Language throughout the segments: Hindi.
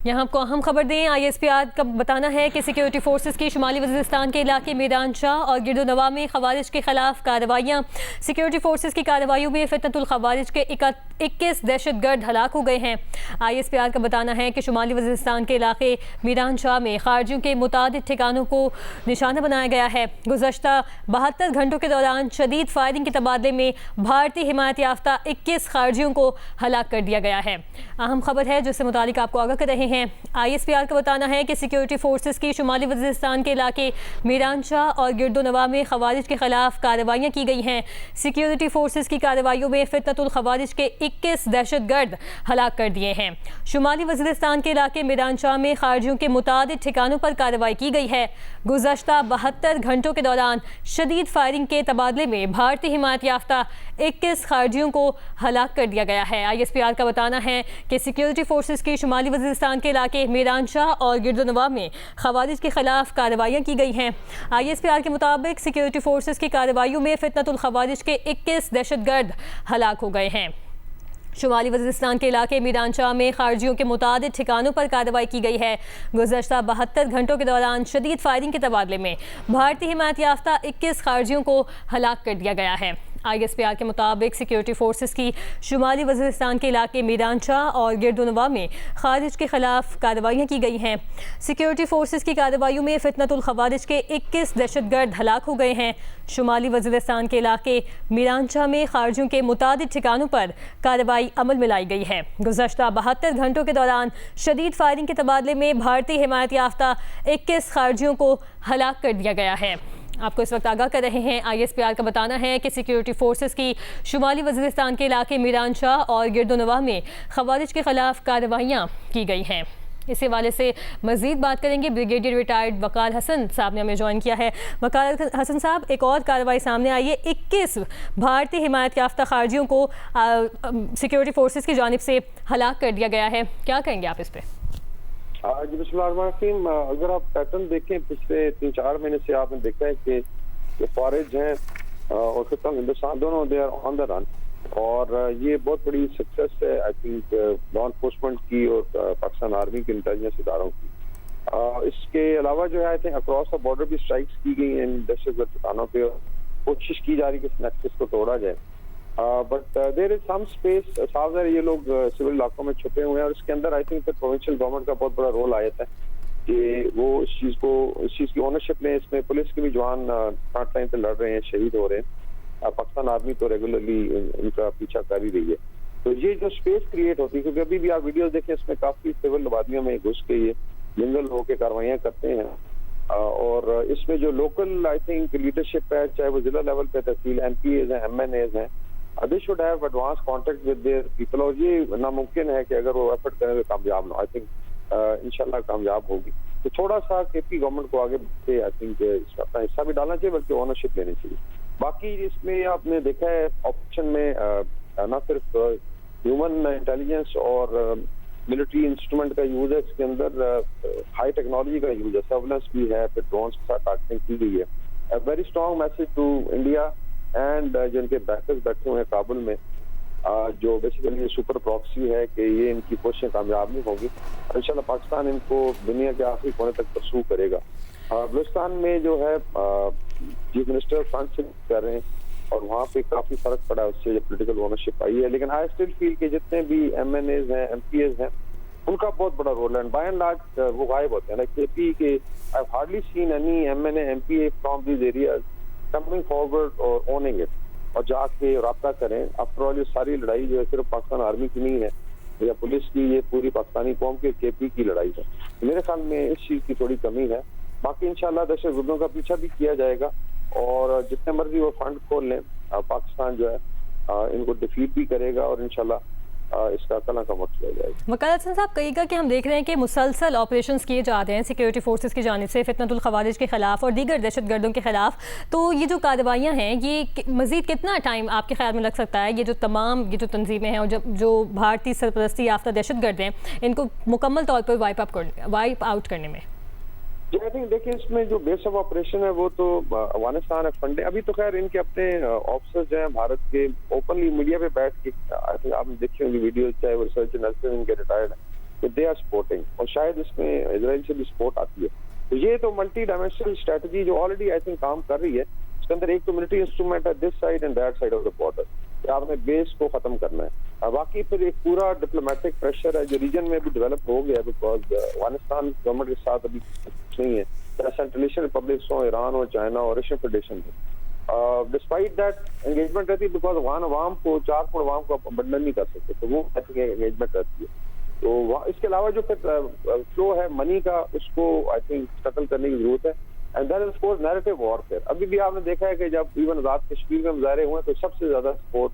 यहाँ आपको अहम खबर दें। ISPR का बताना है कि सिक्योरिटी फोर्सेस की शुमाली वज़ीरिस्तान के इलाके मीरानशाह और गिरदोनवा में खवारिज के खिलाफ कार्रवाइयाँ। सिक्योरिटी फोर्सेस की कार्रवाइयों में फितनतुल खवारिज के 21 दहशतगर्द हलाक हो गए हैं। ISPR का बताना है कि शुमाली वज़ीरिस्तान के इलाके मीरानशाह में खारजियों के मुतादिद ठिकानों को निशाना बनाया गया है। गुज़श्ता 72 घंटों के दौरान शदीद फायरिंग के तबादले में भारतीय हिमायत याफ्ता 21 खारजियों को हलाक कर दिया गया है। अहम खबर है जिससे मुतालिक आपको आगाह कर रहे हैं। ISPR का बताना है कि सिक्योरिटी फोर्सेस की शुमाली वज़ीरिस्तान के इलाके मीरानशाह और गिरदोनवा में खवारिज के खिलाफ कार्रवाइयाँ की गई हैं। सिक्योरिटी फोर्सेस की कार्रवाइयों में फितनतुल खवारिज के 21 दहशतगर्द हलाक कर दिए हैं। शुमाली वज़ीरिस्तान के इलाके मीरानशाह में खारजियों के मुतादिद ठिकानों पर कार्रवाई की गई है। गुज़श्ता 72 घंटों के दौरान शदीद फायरिंग के तबादले में भारतीय हिमायत याफ्ता 21 खारजियों को हलाक कर दिया गया है। ISPR का बताना है कि सिक्योरिटी फोर्सेस की शुमाली वज़ीरिस्तान के इलाके मीरानशाह और गिरदोनवा में खवारिज के खिलाफ कार्रवाइयाँ की गई हैं। ISPR के मुताबिक सिक्योरिटी फोर्सेस की कार्रवाइयों में फितनतुल खवारिज के 21 दहशतगर्द हलाक हो गए हैं। शुमाली वज़ीरिस्तान के इलाके मीरानशाह में खारजियों के मुतादिद ठिकानों पर कार्रवाई की गई है। गुज़श्ता 72 घंटों के दौरान शदीद फायरिंग के तबादले में भारतीय हिमायत याफ्ता 21 खारजियों को हलाक कर दिया गया है। ISPR के मुताबिक सिक्योरिटी फोर्सेस की शुमाली वज़ीरिस्तान के इलाके मीरानशाह और गिरदोनवा में खारिज के खिलाफ कार्रवाइयाँ की गई हैं। सिक्योरिटी फोर्सेस की कार्रवाइयों में फितनतुल खवारिज के 21 दहशतगर्द हलाक हो गए हैं। शुमाली वज़ीरिस्तान के इलाके मीरानशाह में खारजियों के मुतादिद ठिकानों पर कार्रवाई अमल में लाई गई है। गुज़श्ता 72 घंटों के दौरान शदीद फायरिंग के तबादले में भारतीय हिमायत याफ्ता 21 खारजियों को हलाक कर दिया गया है। आपको इस वक्त आगाह कर रहे हैं। ISPR का बताना है कि सिक्योरिटी फोर्सेस की शुमाली वज़ीरिस्तान के इलाके मीरानशाह और गिरदोनवा में खवारिज के खिलाफ कार्रवाइयाँ की गई हैं। इस हवाले से मज़ीद बात करेंगे। ब्रिगेडियर रिटायर्ड वकार हसन साहब ने हमें ज्वाइन किया है। वकार हसन साहब, एक और कार्रवाई सामने आई है। 21 भारतीय हिमायत याफ्ता खारजियों को सिक्योरिटी फोर्सेस की जानिब से हलाक कर दिया गया है, क्या कहेंगे आप इस पर? जी बिस्मिल्लाहिर्रहमानिर्रहीम। अगर आप पैटर्न देखें पिछले 3-4 महीने से आपने देखा है कि जो फारिज हैं और खत्म हिंदुस्तान दोनों they are on the run, और ये बहुत बड़ी सक्सेस है आई थिंक लॉ एनफोर्समेंट की और पाकिस्तान आर्मी के इंटेलिजेंस इदारों की। इसके अलावा जो है I think across the border भी स्ट्राइक्स की गई हैं इन दहशतगर्द ठिकानों पे, कोशिश की जा रही है कि इस नेक्सस को तोड़ा जाए। But there is some space. साफ है ये लोग सिविल इलाकों में छुपे हुए हैं, और इसके अंदर आई थिंक प्रोविंशियल गवर्नमेंट का बहुत बड़ा रोल आया था कि वो इस चीज की ओनरशिप लें। इसमें पुलिस के भी जवान फ्रंट लाइन पे लड़ रहे हैं, शहीद हो रहे हैं। पाकिस्तान आर्मी तो रेगुलरली इनका पीछा कर ही रही है। तो ये जो स्पेस क्रिएट होती है, क्योंकि अभी भी आप वीडियो देखें इसमें काफी सिविल आबादियों में घुस के ये मिंगल होकर कार्रवाइयाँ करते हैं। और इसमें जो लोकल आई थिंक लीडरशिप है, चाहे वो जिला लेवल पे तहसील MPAs हैं, MNAs हैं, they should have advance contact with their people. और ये नामुमकिन है कि अगर वो एफर्ट करें तो कामयाब ना। आई थिंक इंशाल्लाह कामयाब होगी। तो थोड़ा सा KP गवर्नमेंट को आगे से आई थिंक इसका अपना हिस्सा भी डालना चाहिए, बल्कि ओनरशिप लेनी चाहिए। बाकी इसमें आपने देखा है ऑपरेशन में न सिर्फ ह्यूमन इंटेलिजेंस और मिलिट्री इंस्ट्रूमेंट का यूज है, इसके अंदर हाई टेक्नोलॉजी का यूज है, सर्वेलेंस भी है, फिर ड्रोन्स के साथ टारगेटिंग की गई है। Very strong message to India and जिनके बैकर्स बैठे हुए हैं काबुल में, जो बेसिकली ये सुपर प्रॉक्सी है कि ये इनकी कोशिशें कामयाब नहीं होगी। इंशाल्लाह पाकिस्तान इनको दुनिया के आखिरी कोने तक परसू करेगा। बलूचिस्तान में जो है चीफ मिनिस्टर फ्रंट से कर रहे हैं, और वहाँ पे काफी फर्क पड़ा है उससे, पोलिटिकल ओनरशिप आई है। लेकिन आई स्टिल फील के जितने भी MNAs हैं, MPAs हैं, उनका बहुत बड़ा रोल है। बाय एंड लार्ज वो गायब होते हैं। लाइक KP के I hardly seen any MNA MPA from these areas coming forward और ओनिंग इट, और जाके रब्ता करें। आफ्टर ऑल ये सारी लड़ाई जो है सिर्फ पाकिस्तान आर्मी की नहीं है या पुलिस की, ये पूरी पाकिस्तानी कौम के KP की लड़ाई है। मेरे ख्याल में इस चीज की थोड़ी कमी है। बाकी इंशाल्लाह दहशतगर्दों का पीछा भी किया जाएगा, और जितने मर्जी वो फंड खोल लें, पाकिस्तान जो है इनको डिफीट भी करेगा, और इंशाल्लाह इसका कला का वक्त किया जाएगा। वकार हसन साहब, कईगा कि हम देख रहे हैं कि मुसलसल ऑपरेशंस किए जाते हैं सिक्योरिटी फोर्सेस की जानिब से फितनतुल खवारिज के खिलाफ और दीगर दहशतगर्दों के खिलाफ। तो ये जो कार्रवाइयाँ हैं, ये मज़ीद कितना टाइम आपके ख्याल में लग सकता है? ये जो तमाम ये जो तंजीमें हैं और जो भारतीय सरपरस्ती याफ्ता दहशतगर्द हैं, इनको मुकम्मल तौर पर वाइप आउट करने में? जी आई थिंक देखिए, इसमें जो बेस ऑफ ऑपरेशन है वो तो अफगानिस्तान है, फंडे। अभी तो खैर इनके अपने ऑफिसर्स जो हैं भारत के, ओपनली मीडिया पे बैठ के आई थिंक आपने देखी होंगी वीडियो, चाहे वो रिसर्च जर्नलिस्ट इनके रिटायर्ड है, कि दे आर सपोर्टिंग, और शायद इसमें इजराइल से भी सपोर्ट आती है। तो ये तो मल्टी डायमेंशनल स्ट्रेटजी जो ऑलरेडी आई थिंक काम कर रही है, इसके अंदर एक तो मिलिट्री इंस्ट्रूमेंट है this side and that side of the border, कि आपने बेस को खत्म करना है। बाकी फिर एक पूरा डिप्लोमेटिक प्रेशर है जो रीजन में भी डेवलप हो गया, बिकॉज अफगानिस्तान गवर्नमेंट के साथ अभी कुछ नहीं है, चाहे सेंट्रल एशियन रिपब्लिक्स हो, ईरान हो, चाइना और रशियन फेडरेशन हो। डिस्पाइट दैट एंगेजमेंट रहती है, बिकॉज अफगान अवाम को 4 करोड़ अवाम को आप अबंडन नहीं कर सकते, तो वो एंगेजमेंट रहती है। तो इसके अलावा जो फिर फ्लो है मनी का, उसको आई थिंक सेटल करने की जरूरत है। And that is of course narrative warfare. अभी भी आपने देखा है कि जब इवन आजाद कश्मीर में मुजाहरे हुए तो सबसे ज्यादा सपोर्ट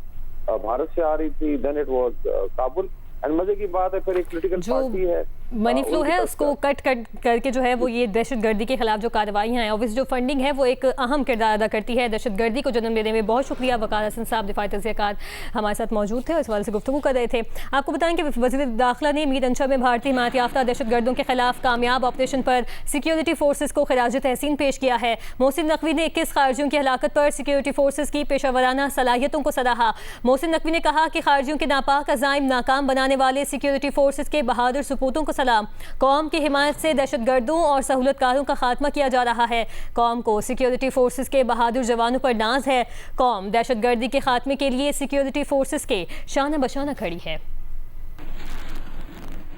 भारत से आ रही थी, then it was Kabul. And मजे की बात है फिर एक पोलिटिकल पार्टी है, मनी फ्लो है उसको कट करके जो है वो ये दहशतगर्दी के खिलाफ जो कार्रवाइयाँ हैं, ऑब्वियसली जो फंडिंग है वो एक अहम किरदार अदा करती है दहशतगर्दी को जन्म देने में। बहुत शुक्रिया वकार हसन साहब, दिफाई तज़कियाकार हमारे साथ मौजूद थे और इस हवाले से गुफ्तगू कर रहे थे। आपको बताएं कि वज़ीर दाखिला ने मीरअंचा में भारतीय हिमायत याफ्ता दहशतगर्दों के खिलाफ कामयाब ऑपरेशन पर सिक्योरिटी फोर्सेज को खिराज तहसीन पेश किया है। मोहसिन नकवी ने 21 खारजियों की हलाकत पर सिक्योरिटी फोर्सेज की पेशावराना सलाहियतों को सराहा। मोहसिन नकवी ने कहा कि खारजियों के नापाक अज़ाइम नाकाम बनाने वाले सिक्योरिटी फोर्सेज के बहादुर सपूतों को सलाम। कौम की हिमायत से दहशतगर्दों और सहूलतकारों का खात्मा किया जा रहा है। कौम को सिक्योरिटी फोर्सेज के बहादुर जवानों पर नाज है। कौम दहशतगर्दी के खात्मे के लिए सिक्योरिटी फोर्सेज के शाना बशाना खड़ी है।